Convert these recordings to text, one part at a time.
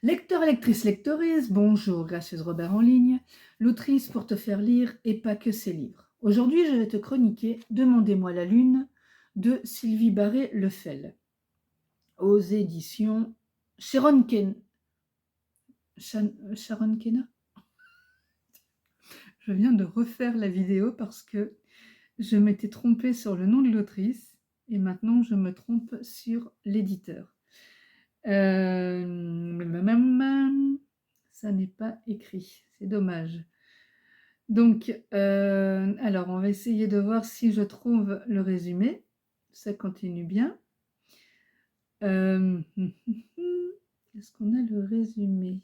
Lecteur, lectrice, lectrice, bonjour, gracieuse Robert en ligne, l'autrice pour te faire lire et pas que ses livres. Aujourd'hui, je vais te chroniquer Demandez-moi la lune de Sylvie Barré-Lefel aux éditions Sharon Kenna. Je viens de refaire la vidéo parce que je m'étais trompée sur le nom de l'autrice et maintenant je me trompe sur l'éditeur. Ça n'est pas écrit, c'est dommage. Donc, alors on va essayer de voir si je trouve le résumé. Ça continue bien. Est-ce qu'on a le résumé?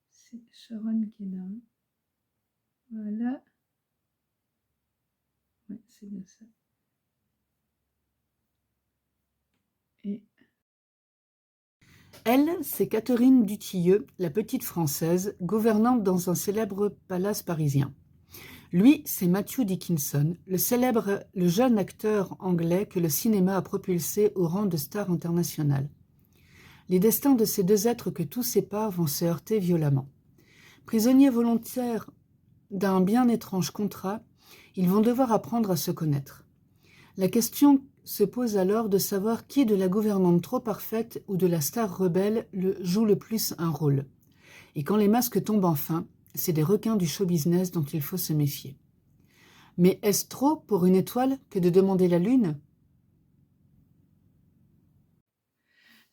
C'est Sharon Kenna. Voilà. Ouais, c'est bien ça. Et elle, c'est Catherine Dutilleux, la petite Française, gouvernante dans un célèbre palace parisien. Lui, c'est Matthew Dickinson, le jeune acteur anglais que le cinéma a propulsé au rang de star internationale. Les destins de ces deux êtres que tout sépare vont se heurter violemment. Prisonniers volontaires d'un bien étrange contrat, ils vont devoir apprendre à se connaître. La question se pose alors de savoir qui de la gouvernante trop parfaite ou de la star rebelle joue le plus un rôle. Et quand les masques tombent enfin, c'est des requins du show business dont il faut se méfier. Mais est-ce trop pour une étoile que de demander la lune?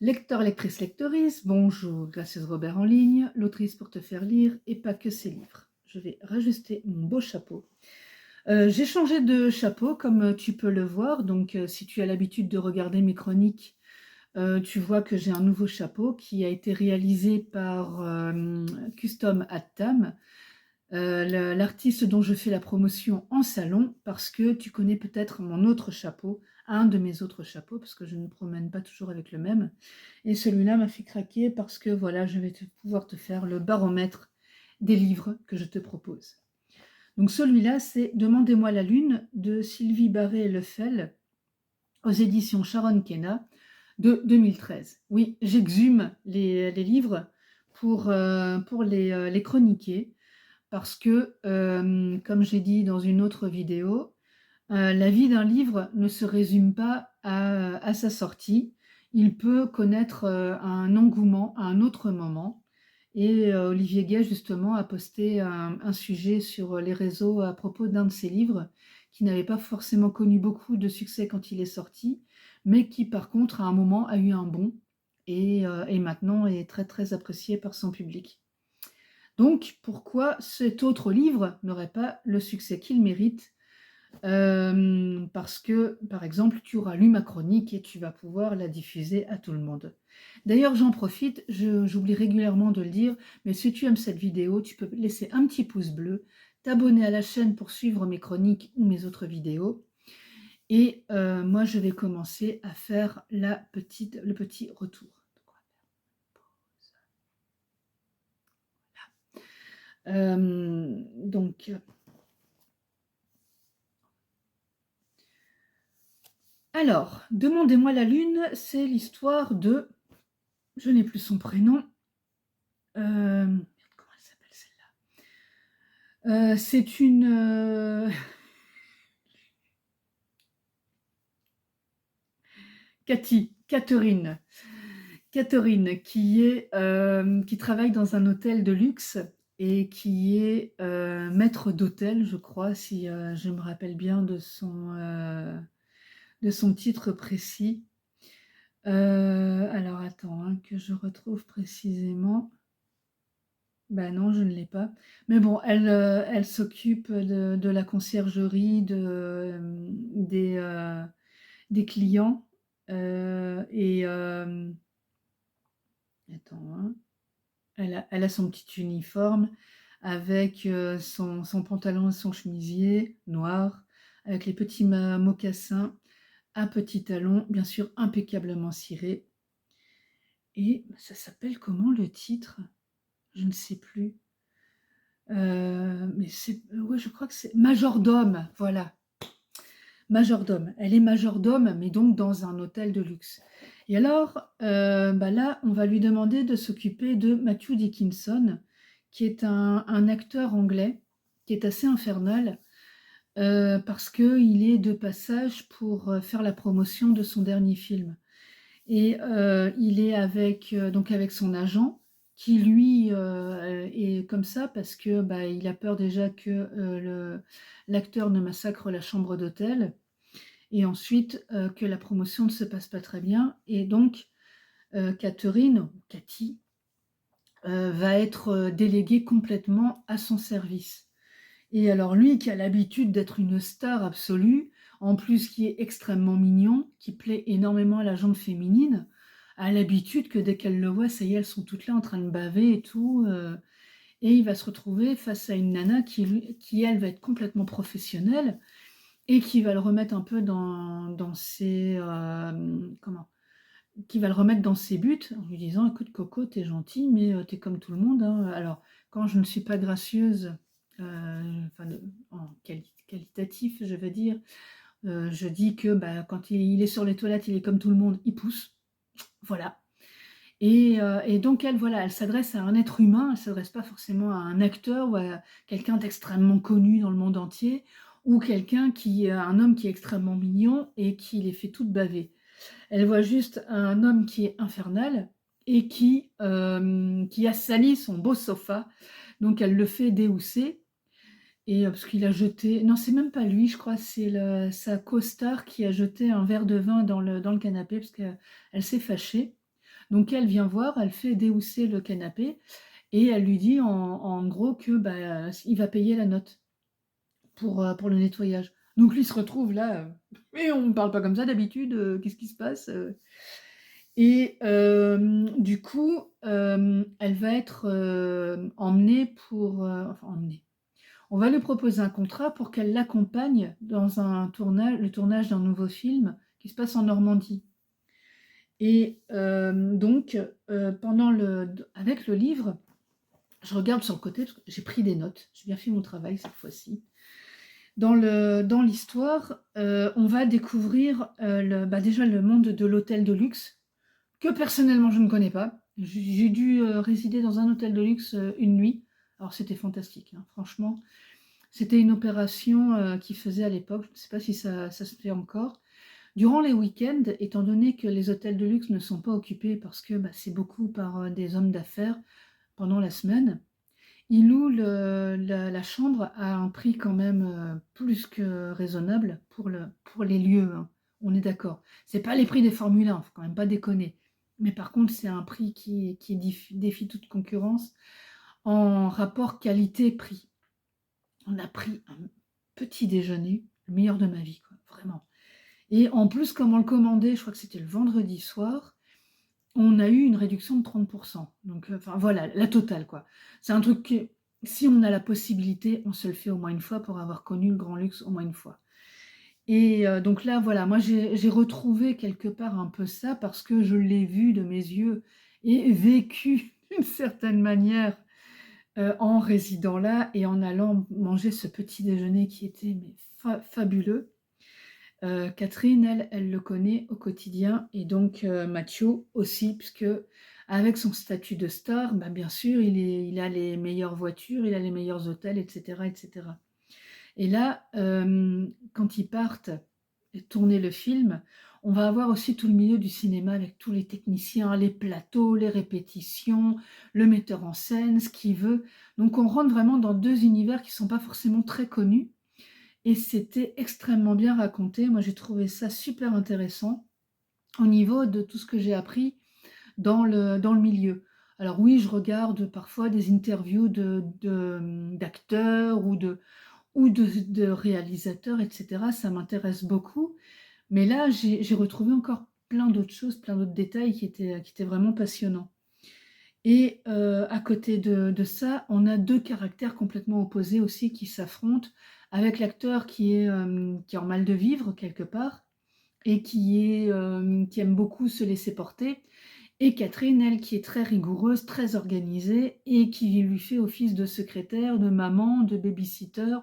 Lecteur, lectrice, lectrice, bonjour, gracieuse Robert en ligne, l'autrice pour te faire lire et pas que ses livres. Je vais rajuster mon beau chapeau. J'ai changé de chapeau comme tu peux le voir, donc si tu as l'habitude de regarder mes chroniques, tu vois que j'ai un nouveau chapeau qui a été réalisé par Custom at Tam, l'artiste dont je fais la promotion en salon, parce que tu connais peut-être mon autre chapeau, un de mes autres chapeaux, parce que je ne promène pas toujours avec le même. Et celui-là m'a fait craquer parce que voilà, je vais pouvoir te faire le baromètre des livres que je te propose. Donc celui-là, c'est Demandez-moi la lune de Sylvie Barré-Lefel aux éditions Sharon Kenna de 2013. Oui, j'exhume les livres pour les chroniquer parce que, comme j'ai dit dans une autre vidéo, la vie d'un livre ne se résume pas à sa sortie. Il peut connaître un engouement à un autre moment. Et Olivier Gay, justement, a posté un sujet sur les réseaux à propos d'un de ses livres qui n'avait pas forcément connu beaucoup de succès quand il est sorti, mais qui, par contre, à un moment, a eu un bond et maintenant est très, très apprécié par son public. Donc, pourquoi cet autre livre n'aurait pas le succès qu'il mérite? Parce que, par exemple, tu auras lu ma chronique et tu vas pouvoir la diffuser à tout le monde. D'ailleurs, j'en profite, j'oublie régulièrement de le dire, mais si tu aimes cette vidéo, tu peux laisser un petit pouce bleu, t'abonner à la chaîne pour suivre mes chroniques ou mes autres vidéos. Et moi, je vais commencer à faire le petit retour. Donc, alors, Demandez-moi la lune, c'est l'histoire de... Je n'ai plus son prénom. Comment elle s'appelle celle-là? C'est une... Catherine, qui travaille dans un hôtel de luxe et qui est maître d'hôtel, je crois, si je me rappelle bien de son titre précis. Alors attends, hein, que je retrouve précisément. Ben non, je ne l'ai pas. Mais bon, elle s'occupe de la conciergerie des clients. Et attends, hein. Elle a son petit uniforme avec son pantalon et son chemisier noir, avec les petits mocassins, un petit talon, bien sûr impeccablement ciré. Et ça s'appelle comment le titre? Je ne sais plus. Mais ouais, je crois que c'est majordome, voilà. Majordome. Elle est majordome, mais donc dans un hôtel de luxe. Et alors, là, on va lui demander de s'occuper de Matthew Dickinson, qui est un acteur anglais, qui est assez infernal, parce qu'il est de passage pour faire la promotion de son dernier film. Et il est avec son agent, qui lui est comme ça parce que il a peur déjà que l'acteur ne massacre la chambre d'hôtel, et ensuite que la promotion ne se passe pas très bien. Et donc, Catherine, ou Cathy, va être déléguée complètement à son service. Et alors lui, qui a l'habitude d'être une star absolue, en plus qui est extrêmement mignon, qui plaît énormément à la gente féminine, a l'habitude que dès qu'elle le voit, ça y est, elles sont toutes là en train de baver et tout. Et il va se retrouver face à une nana qui, elle, va être complètement professionnelle et qui va le remettre un peu dans ses... comment qui va le remettre dans ses buts en lui disant: «Écoute Coco, t'es gentil, mais t'es comme tout le monde, hein. Alors, quand je ne suis pas gracieuse, enfin, en qualitatif, je veux dire, je dis que quand il est sur les toilettes, il est comme tout le monde, il pousse. Voilà.» Et donc elle, voilà, elle s'adresse à un être humain, elle ne s'adresse pas forcément à un acteur ou à quelqu'un d'extrêmement connu dans le monde entier, ou un homme qui est extrêmement mignon et qui les fait toutes baver. Elle voit juste un homme qui est infernal et qui a sali son beau sofa. Donc elle le fait déhousser. Et parce qu'il a jeté... Non, c'est même pas lui, je crois, c'est sa co-star qui a jeté un verre de vin dans le canapé parce qu'elle s'est fâchée. Donc elle vient voir, elle fait déhousser le canapé et elle lui dit en gros que il va payer la note pour le nettoyage. Donc lui se retrouve là, mais on ne parle pas comme ça d'habitude, qu'est-ce qui se passe? Et du coup, elle va être emmenée enfin emmenée. On va lui proposer un contrat pour qu'elle l'accompagne dans le tournage d'un nouveau film qui se passe en Normandie. Et donc, avec le livre, je regarde sur le côté parce que j'ai pris des notes, j'ai bien fait mon travail cette fois-ci. Dans l'histoire, on va découvrir déjà le monde de l'hôtel de luxe, que personnellement je ne connais pas. J'ai dû résider dans un hôtel de luxe une nuit. Alors c'était fantastique, hein. Franchement. C'était une opération qu'ils faisaient à l'époque, je ne sais pas si ça se fait encore. Durant les week-ends, étant donné que les hôtels de luxe ne sont pas occupés parce que c'est beaucoup par des hommes d'affaires pendant la semaine, ils louent la chambre à un prix quand même plus que raisonnable pour les lieux, hein. On est d'accord. C'est pas les prix des Formule 1, faut quand même pas déconner. Mais par contre, c'est un prix qui défie toute concurrence en rapport qualité-prix. On a pris un petit déjeuner, le meilleur de ma vie, quoi, vraiment. Et en plus, comme on le commandait, je crois que c'était le vendredi soir, on a eu une réduction de 30%. Donc, enfin voilà, la totale, quoi. C'est un truc que, si on a la possibilité, on se le fait au moins une fois pour avoir connu le grand luxe au moins une fois. Et donc là, voilà, moi j'ai retrouvé quelque part un peu ça parce que je l'ai vu de mes yeux et vécu d'une certaine manière en résidant là et en allant manger ce petit déjeuner qui était mais fabuleux. Catherine, elle le connaît au quotidien et donc Mathieu aussi, puisque avec son statut de star, bien sûr, il a les meilleures voitures, il a les meilleurs hôtels, etc., etc. Et là, quand ils partent tourner le film, on va avoir aussi tout le milieu du cinéma avec tous les techniciens, les plateaux, les répétitions, le metteur en scène, ce qu'il veut. Donc on rentre vraiment dans deux univers qui ne sont pas forcément très connus. Et c'était extrêmement bien raconté. Moi, j'ai trouvé ça super intéressant au niveau de tout ce que j'ai appris dans le milieu. Alors oui, je regarde parfois des interviews d'acteurs ou de réalisateurs, etc. Ça m'intéresse beaucoup. Mais là, j'ai retrouvé encore plein d'autres choses, plein d'autres détails qui étaient vraiment passionnants. Et à côté de ça, on a deux caractères complètement opposés aussi qui s'affrontent, avec l'acteur qui est en mal de vivre quelque part et qui aime beaucoup se laisser porter, et Catherine, elle, qui est très rigoureuse, très organisée et qui lui fait office de secrétaire, de maman, de baby-sitter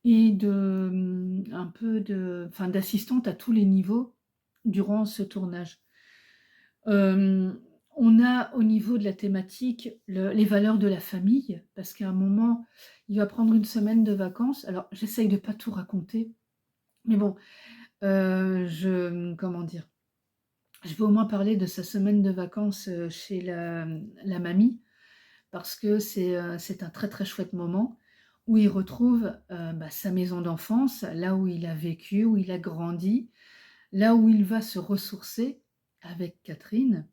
et un peu enfin, d'assistante à tous les niveaux durant ce tournage. Hem, on a au niveau de la thématique les valeurs de la famille, parce qu'à un moment, il va prendre une semaine de vacances. Alors j'essaye de pas tout raconter, mais bon, comment dire? Je vais au moins parler de sa semaine de vacances, chez la mamie, parce que c'est un très, très chouette moment où il retrouve, sa maison d'enfance, là où il a vécu, où il a grandi, là où il va se ressourcer avec Catherine.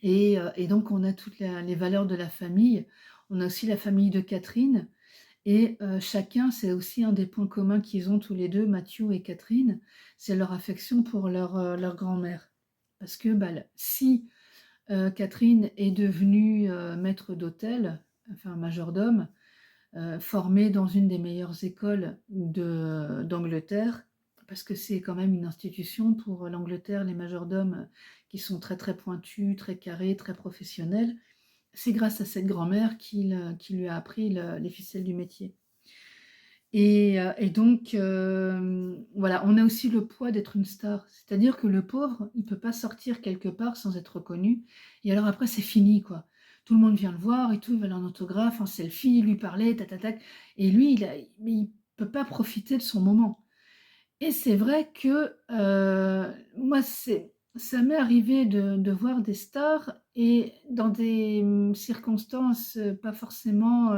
Et donc on a toutes les valeurs de la famille. On a aussi la famille de Catherine et chacun, c'est aussi un des points communs qu'ils ont tous les 2, Matthew et Catherine, c'est leur affection pour leur grand-mère. Parce que, si, Catherine est devenue, maître d'hôtel, enfin majordome, formée dans une des meilleures écoles d'Angleterre, parce que c'est quand même une institution pour l'Angleterre, les majordomes, qui sont très, très pointus, très carrés, très professionnels. C'est grâce à cette grand-mère qui lui a appris les ficelles du métier. Et donc, voilà, on a aussi le poids d'être une star. C'est-à-dire que le pauvre, il peut pas sortir quelque part sans être reconnu et alors après c'est fini, quoi. Tout le monde vient le voir et tout, il veut un autographe, un selfie, lui parler, tac tac tac et lui, mais il peut pas profiter de son moment. Et c'est vrai que, moi, ça m'est arrivé de voir des stars et dans des, circonstances, pas forcément,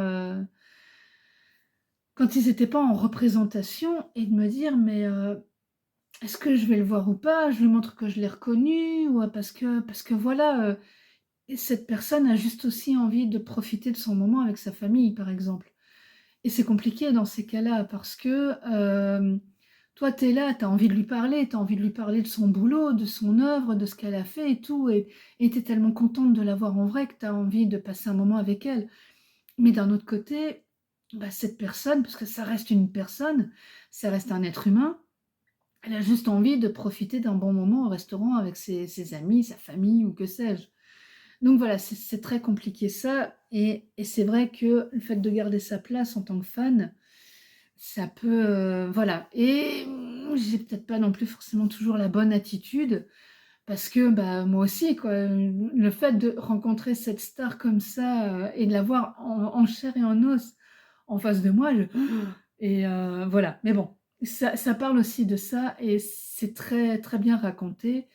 quand ils étaient pas en représentation et de me dire: «Mais, est-ce que je vais le voir ou pas? Je lui montre que je l'ai reconnu ou parce que voilà, et cette personne a juste aussi envie de profiter de son moment avec sa famille», par exemple. Et c'est compliqué dans ces cas-là parce que, toi, tu es là, tu as envie de lui parler, tu as envie de lui parler de son boulot, de son œuvre, de ce qu'elle a fait et tout et tu es tellement contente de la voir en vrai que tu as envie de passer un moment avec elle. Mais d'un autre côté, cette personne, parce que ça reste une personne, ça reste un être humain, elle a juste envie de profiter d'un bon moment au restaurant avec ses amis, sa famille ou que sais-je. Donc voilà, c'est très compliqué ça et c'est vrai que le fait de garder sa place en tant que fan, ça peut, voilà et j'ai peut-être pas non plus forcément toujours la bonne attitude parce que, moi aussi quoi, le fait de rencontrer cette star comme ça, et de la voir en chair et en os en face de moi, voilà. Mais bon, ça parle aussi de ça et c'est très, très bien raconté.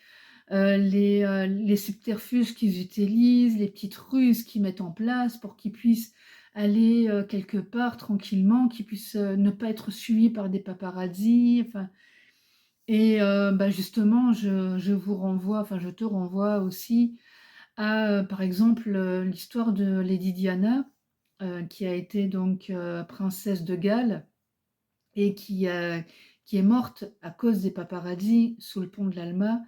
Les subterfuges qu'ils utilisent, les petites ruses qu'ils mettent en place pour qu'ils puissent aller, quelque part tranquillement, qu'ils puissent, ne pas être suivis par des paparazzis, enfin et justement je te renvoie aussi à, par exemple, l'histoire de Lady Diana, qui a été donc, princesse de Galles et qui est morte à cause des paparazzis sous le pont de l'Alma,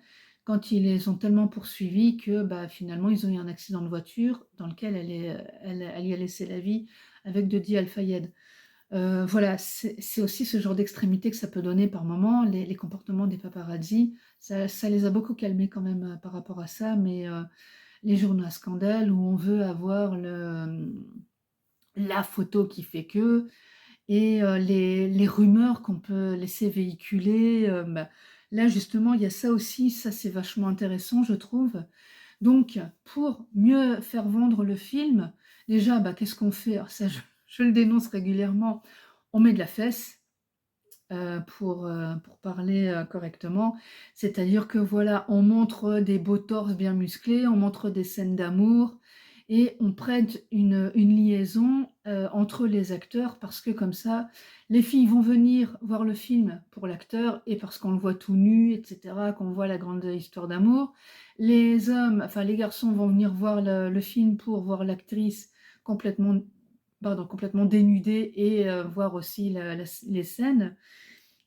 quand ils les ont tellement poursuivis que, finalement, ils ont eu un accident de voiture dans lequel elle y a laissé la vie avec Dodi Al-Fayed. Voilà, c'est aussi ce genre d'extrémité que ça peut donner par moment, les comportements des paparazzis. Ça les a beaucoup calmés quand même, par rapport à ça, mais les journaux à scandale où on veut avoir la photo qui fait que, et les rumeurs qu'on peut laisser véhiculer, là justement il y a ça aussi, ça c'est vachement intéressant je trouve. Donc pour mieux faire vendre le film, déjà, qu'est-ce qu'on fait? Alors ça je le dénonce régulièrement, on met de la fesse, pour parler, correctement. C'est-à-dire que voilà, on montre des beaux torses bien musclés, on montre des scènes d'amour et on prête une liaison, entre les acteurs parce que comme ça, les filles vont venir voir le film pour l'acteur et parce qu'on le voit tout nu et cetera, qu'on voit la grande histoire d'amour. Les hommes, enfin les garçons vont venir voir le film pour voir l'actrice complètement complètement dénudée et voir aussi les scènes.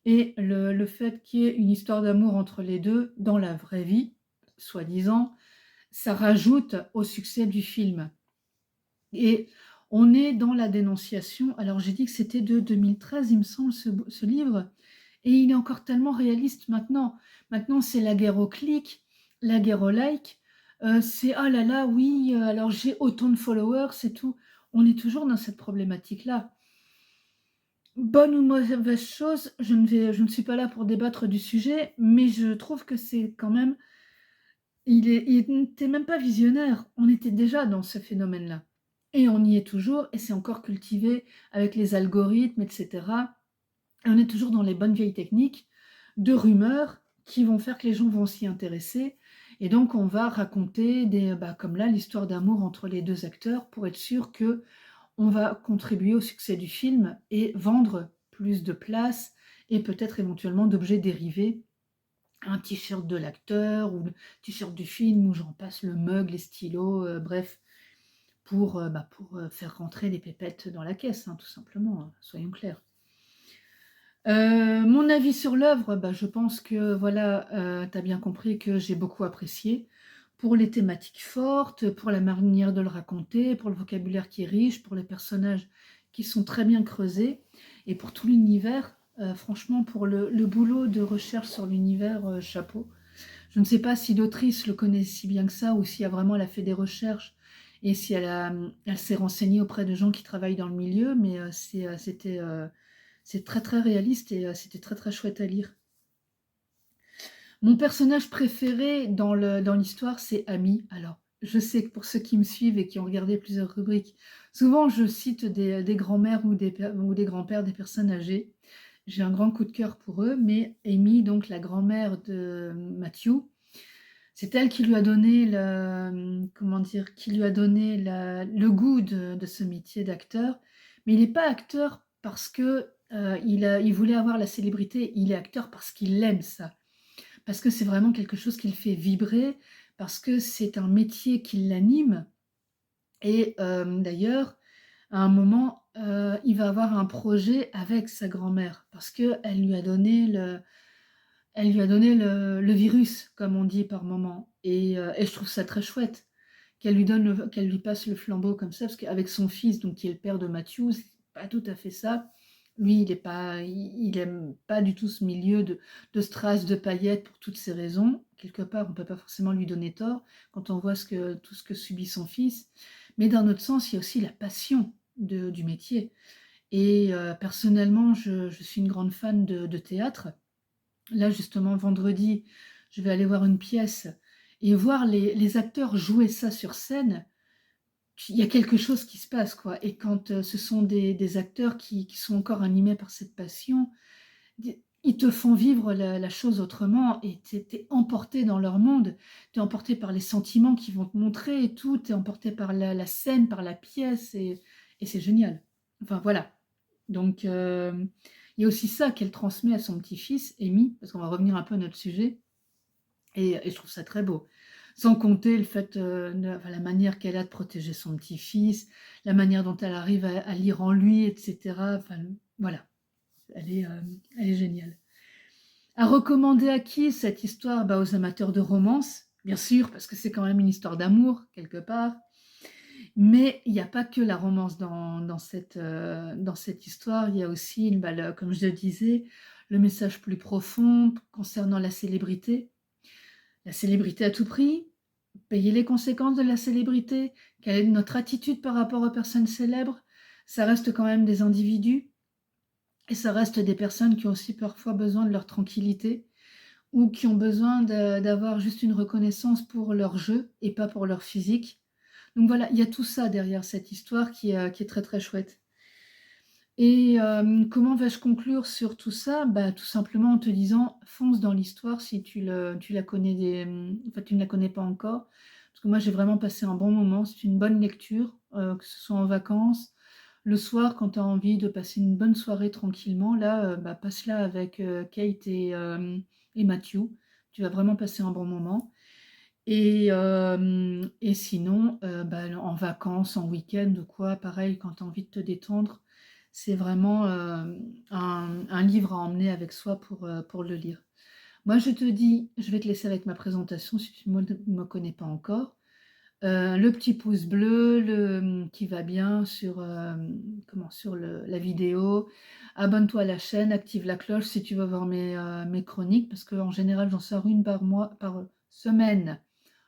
Et le fait qu'il y ait une histoire d'amour entre les 2 dans la vraie vie, soi-disant, ça rajoute au succès du film. Et on est dans la dénonciation. Alors j'ai dit que c'était de 2013, il me semble, ce livre, et il est encore tellement réaliste maintenant. Maintenant, c'est la guerre au clic, la guerre au like, c'est: «Ah là là, oui, alors j'ai autant de followers c'est tout». On est toujours dans cette problématique-là. Bonne ou mauvaise chose, je ne suis pas là pour débattre du sujet, mais je trouve que c'est quand même il n'était même pas visionnaire, on était déjà dans ce phénomène-là et on y est toujours et c'est encore cultivé avec les algorithmes et cetera et on est toujours dans les bonnes vieilles techniques de rumeurs qui vont faire que les gens vont s'y intéresser et donc on va raconter comme là, l'histoire d'amour entre les 2 acteurs pour être sûr que on va contribuer au succès du film et vendre plus de places et peut-être éventuellement d'objets dérivés, un t-shirt de l'acteur ou le t-shirt du film ou j'en passe, le mug, les stylos, bref, pour faire rentrer les pépettes dans la caisse, hein, tout simplement, soyons clairs. Mon avis sur l'œuvre, je pense que voilà, tu as bien compris que j'ai beaucoup apprécié. Pour les thématiques fortes, pour la manière de le raconter, pour le vocabulaire qui est riche, pour les personnages qui sont très bien creusés et pour tout l'univers, franchement pour le boulot de recherche sur l'univers, chapeau. Je ne sais pas si l'autrice le connaît si bien que ça ou si elle a fait des recherches et si elle s'est renseignée auprès de gens qui travaillent dans le milieu, mais c'est très, très réaliste et c'était très, très chouette à lire. Mon personnage préféré dans l'histoire, c'est Amy. Alors, je sais que pour ceux qui me suivent et qui ont regardé plusieurs rubriques, souvent je cite des grands-mères ou des grands-pères, des personnes âgées. J'ai un grand coup de cœur pour eux, mais Amy, donc la grand-mère de Matthew, c'est elle qui lui a donné le goût de ce métier d'acteur. Mais il n'est pas acteur parce que il voulait avoir la célébrité, il est acteur parce qu'il aime ça. Parce que c'est vraiment quelque chose qui le fait vibrer, parce que c'est un métier qui l'anime. Et d'ailleurs, à un moment, il va avoir un projet avec sa grand-mère, parce qu'elle lui a donné le virus, comme on dit par moment. Et je trouve ça très chouette qu'elle lui passe le flambeau comme ça, parce qu'avec son fils, donc qui est le père de Matthew, c'est pas tout à fait ça. Lui, il aime pas du tout ce milieu de strass, de paillettes pour toutes ces raisons. Quelque part, on peut pas forcément lui donner tort quand on voit tout ce que subit son fils. Mais d'un autre sens, il y a aussi la passion du métier. Et personnellement, je suis une grande fan de théâtre. Là, justement, vendredi, je vais aller voir une pièce et voir les acteurs jouer ça sur scène. Il y a quelque chose qui se passe, quoi. Et quand ce sont des acteurs qui sont encore animés par cette passion, ils te font vivre la chose autrement et tu es emporté dans leur monde. Tu es emporté par les sentiments qu'ils vont te montrer et tout. Tu es emporté par la scène, par la pièce et c'est génial. Enfin, voilà. Donc, il y a aussi ça qu'elle transmet à son petit-fils, Amy, parce qu'on va revenir un peu à notre sujet, et je trouve ça très beau. Sans compter le fait, la manière qu'elle a de protéger son petit-fils, la manière dont elle arrive à lire en lui, etc. Enfin, voilà, elle est, euh, elle est géniale. À recommander à qui cette histoire? Aux amateurs de romance, bien sûr, parce que c'est quand même une histoire d'amour, quelque part. Mais il n'y a pas que la romance dans cette histoire, il y a aussi, comme je le disais, le message plus profond concernant la célébrité. La célébrité à tout prix, payer les conséquences de la célébrité, quelle est notre attitude par rapport aux personnes célèbres, ça reste quand même des individus et ça reste des personnes qui ont aussi parfois besoin de leur tranquillité ou qui ont besoin d'avoir juste une reconnaissance pour leur jeu et pas pour leur physique. Donc voilà, il y a tout ça derrière cette histoire qui est très très chouette. Et comment vais-je conclure sur tout ça? Tout simplement en te disant, fonce dans l'histoire si tu la connais, enfin, tu ne la connais pas encore. Parce que moi, j'ai vraiment passé un bon moment. C'est une bonne lecture, que ce soit en vacances, le soir, quand tu as envie de passer une bonne soirée tranquillement. Là, passe-la avec Kate et Matthew. Tu vas vraiment passer un bon moment. Et sinon, en vacances, en week-end ou quoi, pareil, quand tu as envie de te détendre, c'est vraiment un livre à emmener avec soi pour le lire. Moi, je te dis, je vais te laisser avec ma présentation si tu ne me connais pas encore. Le petit pouce bleu qui va bien sur la vidéo. Abonne-toi à la chaîne, active la cloche si tu veux voir mes chroniques, parce qu'en général, j'en sors une par semaine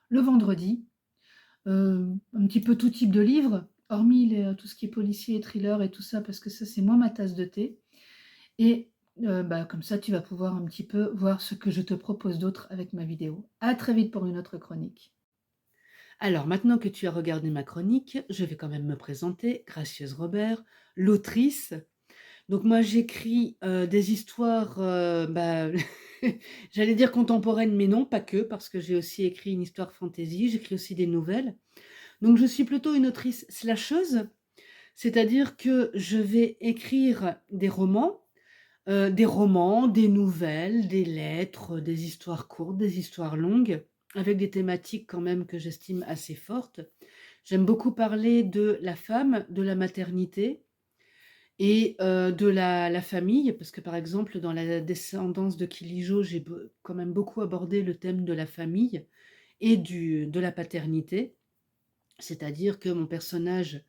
le vendredi. Un petit peu tout type de livres, hormis tout ce qui est policier et thriller et tout ça, parce que ça, c'est moins ma tasse de thé. Et Comme ça, tu vas pouvoir un petit peu voir ce que je te propose d'autre avec ma vidéo. À très vite pour une autre chronique. Alors, maintenant que tu as regardé ma chronique, je vais quand même me présenter, Gracieuse Robert, l'autrice. Donc moi, j'écris des histoires, j'allais dire contemporaines, mais non, pas que, parce que j'ai aussi écrit une histoire fantasy, j'écris aussi des nouvelles. Donc je suis plutôt une autrice slasheuse, c'est-à-dire que je vais écrire des romans, des nouvelles, des lettres, des histoires courtes, des histoires longues, avec des thématiques quand même que j'estime assez fortes. J'aime beaucoup parler de la femme, de la maternité et de la famille, parce que par exemple dans La descendance de Kilijo, j'ai quand même beaucoup abordé le thème de la famille et de la paternité. C'est-à-dire que mon personnage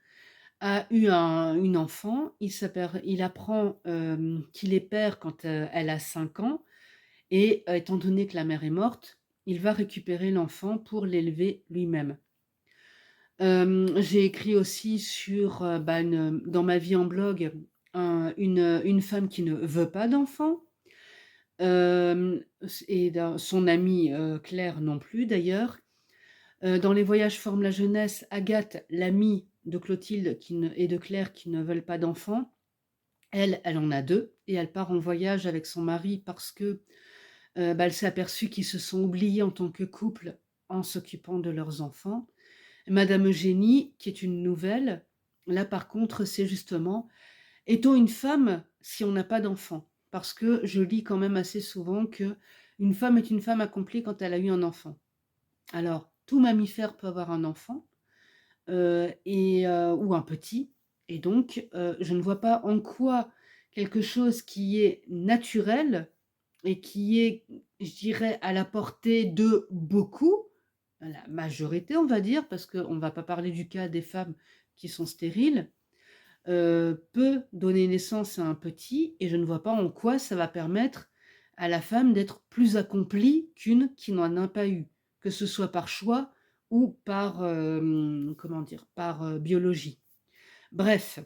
a eu une enfant, il apprend qu'il est père quand elle a 5 ans, et étant donné que la mère est morte, il va récupérer l'enfant pour l'élever lui-même. J'ai écrit aussi sur dans ma vie en blog, une femme qui ne veut pas d'enfant, et son amie Claire non plus d'ailleurs. Dans Les voyages forment la jeunesse, Agathe, l'amie de Clotilde et de Claire qui ne veulent pas d'enfants, elle en a 2 et elle part en voyage avec son mari parce que elle s'est aperçue qu'ils se sont oubliés en tant que couple en s'occupant de leurs enfants. Madame Eugénie, qui est une nouvelle, là par contre, c'est justement: est-on une femme si on n'a pas d'enfant? Parce que je lis quand même assez souvent que une femme est une femme accomplie quand elle a eu un enfant. Alors, tout mammifère peut avoir un enfant, ou un petit, et donc je ne vois pas en quoi quelque chose qui est naturel et qui est, je dirais, à la portée de beaucoup, la majorité on va dire, parce qu'on ne va pas parler du cas des femmes qui sont stériles, peut donner naissance à un petit, et je ne vois pas en quoi ça va permettre à la femme d'être plus accomplie qu'une qui n'en a pas eu, que ce soit par choix ou par, comment dire? Par, biologie. Bref,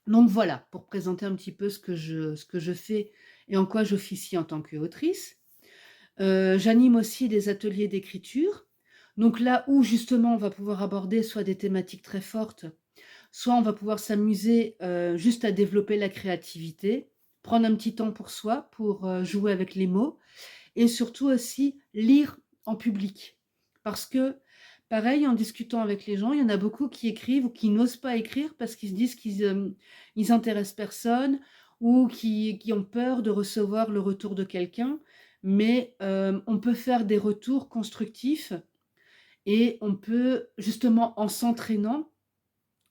donc voilà, pour présenter un petit peu ce que je fais et en quoi j'officie en tant qu'autrice. J'anime aussi des ateliers d'écriture, donc là où justement on va pouvoir aborder soit des thématiques très fortes, soit on va pouvoir s'amuser, juste à développer la créativité, prendre un petit temps pour soi, pour, jouer avec les mots, et surtout aussi lire en public. Parce que, pareil, en discutant avec les gens, il y en a beaucoup qui écrivent ou qui n'osent pas écrire parce qu'ils se disent ils intéressent personne, ou qui ont peur de recevoir le retour de quelqu'un. Mais, on peut faire des retours constructifs et on peut justement, en s'entraînant,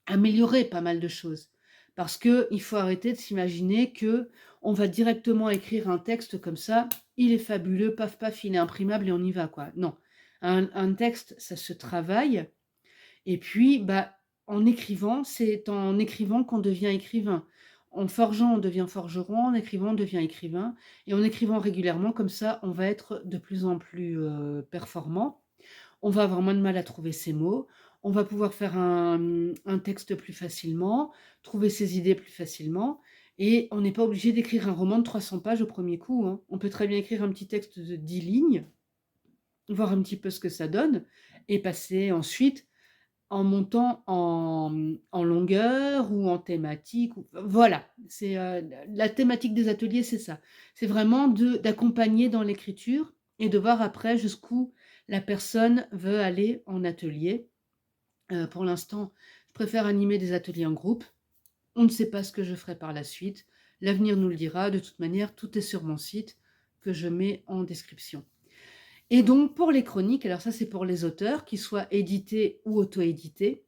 améliorer pas mal de choses. Parce qu'il faut arrêter de s'imaginer que on va directement écrire un texte comme ça, il est fabuleux, paf paf, il est imprimable et on y va quoi. Non, un texte, ça se travaille, et puis, en écrivant, c'est en écrivant qu'on devient écrivain. En forgeant, on devient forgeron, en écrivant, on devient écrivain, et en écrivant régulièrement comme ça, on va être de plus en plus, performant. On va avoir moins de mal à trouver ses mots, on va pouvoir faire un texte plus facilement, trouver ses idées plus facilement, et on n'est pas obligé d'écrire un roman de 300 pages au premier coup, hein. On peut très bien écrire un petit texte de 10 lignes, voir un petit peu ce que ça donne, et passer ensuite en montant en longueur ou en thématique, ou voilà. C'est, la thématique des ateliers, c'est ça. C'est vraiment d'accompagner dans l'écriture et de voir après jusqu'où la personne veut aller en atelier. Pour l'instant, je préfère animer des ateliers en groupe. On ne sait pas ce que je ferai par la suite. L'avenir nous le dira. De toute manière, tout est sur mon site que je mets en description. Et donc pour les chroniques, alors ça c'est pour les auteurs, qu'ils soient édités ou auto-édités.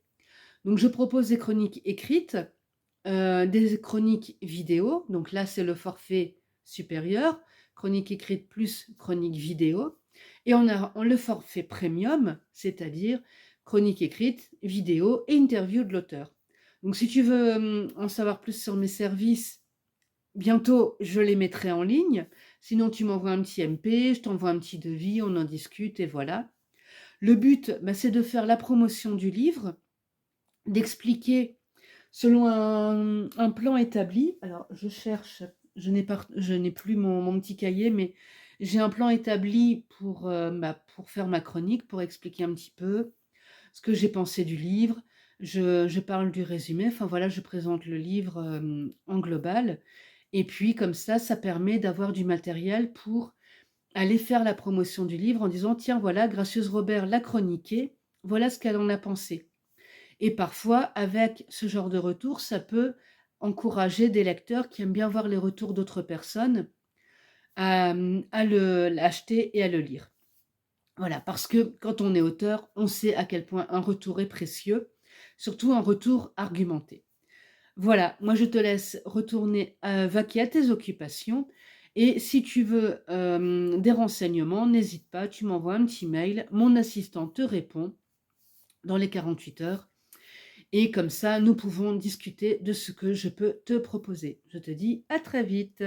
Donc je propose des chroniques écrites, des chroniques vidéo, donc là c'est le forfait supérieur, chronique écrite plus chronique vidéo. Et on a le forfait premium, c'est-à-dire chronique écrite, vidéo et interview de l'auteur. Donc si tu veux en savoir plus sur mes services, bientôt je les mettrai en ligne. Sinon tu m'envoies un petit MP, je t'envoie un petit devis, on en discute et voilà. Le but, c'est de faire la promotion du livre, d'expliquer selon un plan établi. Alors, je cherche je n'ai plus mon petit cahier, mais j'ai un plan établi pour faire ma chronique, pour expliquer un petit peu ce que j'ai pensé du livre. Je parle du résumé, enfin voilà, je présente le livre, en global et puis comme ça permet d'avoir du matériel pour aller faire la promotion du livre en disant: «Tiens voilà, Gracieuse Robert l'a chroniqué, voilà ce qu'elle en a pensé». Et parfois, avec ce genre de retour, ça peut encourager des lecteurs qui aiment bien voir les retours d'autres personnes à l'acheter et à le lire. Voilà, parce que quand on est auteur, on sait à quel point un retour est précieux, surtout un retour argumenté. Voilà, moi je te laisse retourner, vaquer à tes occupations et si tu veux, des renseignements, n'hésite pas, tu m'envoies un petit mail, mon assistant te répond dans les 48 heures et comme ça, nous pouvons discuter de ce que je peux te proposer. Je te dis à très vite.